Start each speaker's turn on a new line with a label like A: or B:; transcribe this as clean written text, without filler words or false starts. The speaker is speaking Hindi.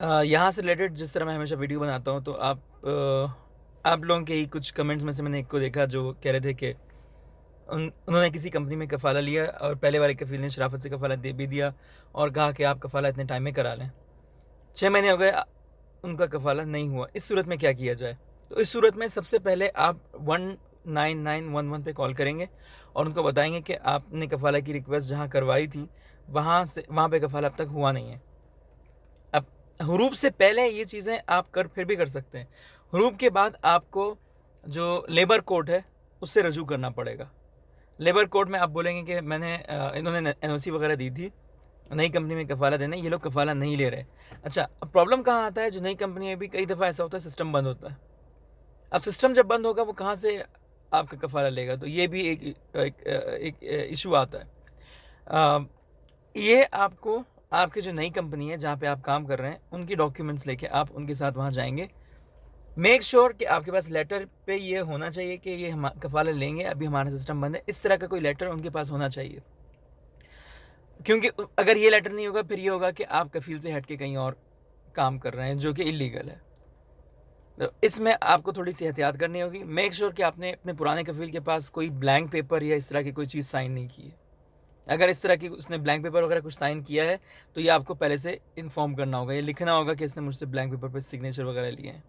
A: यहाँ से रिलेटेड जिस तरह मैं हमेशा वीडियो बनाता हूँ, तो आप लोगों के ही कुछ कमेंट्स में से मैंने एक को देखा जो कह रहे थे कि उन्होंने किसी कंपनी में कफ़ाला लिया और पहले वाले कफ़ील ने शराफत से कफ़ाला दे भी दिया और कहा कि आप कफ़ाला इतने टाइम में करा लें। 6 महीने हो गए, उनका कफ़ाला नहीं हुआ। इस सूरत में क्या किया जाए? तो इस सूरत में सबसे पहले आप 19911 पे कॉल करेंगे और उनको बताएंगे कि आपने कफ़ाला की रिक्वेस्ट जहाँ करवाई थी, वहाँ पे कफ़ाला अब तक हुआ नहीं है। अब हरूब से पहले ये चीज़ें आप फिर भी कर सकते हैं। हरूब के बाद आपको जो लेबर कोर्ट है उससे रजू करना पड़ेगा। लेबर कोर्ट में आप बोलेंगे कि इन्होंने एनओसी वगैरह दी थी नई कंपनी में कफ़ाला देने, ये लोग कफ़ाला नहीं ले रहे। अच्छा, अब प्रॉब्लम कहाँ आता है? जो नई कंपनी में भी कई दफ़ा ऐसा होता है, सिस्टम बंद होता है। अब सिस्टम जब बंद होगा, वो कहाँ से आपका कफ़ाला लेगा? तो ये भी एक इशू आता है। ये आपको आपकी जो नई कंपनी है जहाँ पे आप काम कर रहे हैं, उनकी डॉक्यूमेंट्स लेके आप उनके साथ वहाँ जाएंगे। मेक श्योर कि आपके पास लेटर पे ये होना चाहिए कि ये हम कफ़ाला लेंगे, अभी हमारा सिस्टम बंद है। इस तरह का कोई लेटर उनके पास होना चाहिए, क्योंकि अगर ये लेटर नहीं होगा, फिर ये होगा कि आप कफ़ील से हट के कहीं और काम कर रहे हैं, जो कि इलीगल है। तो इसमें आपको थोड़ी सी एहतियात करनी होगी। मेक श्योर कि आपने अपने पुराने कफ़ील के पास कोई ब्लैंक पेपर या इस तरह की कोई चीज़ साइन नहीं की है। अगर इस तरह की उसने ब्लैंक पेपर वगैरह कुछ साइन किया है, तो ये आपको पहले से इन्फॉर्म करना होगा, ये लिखना होगा कि इसने मुझसे ब्लैंक पेपर पे सिग्नेचर वगैरह लिए हैं।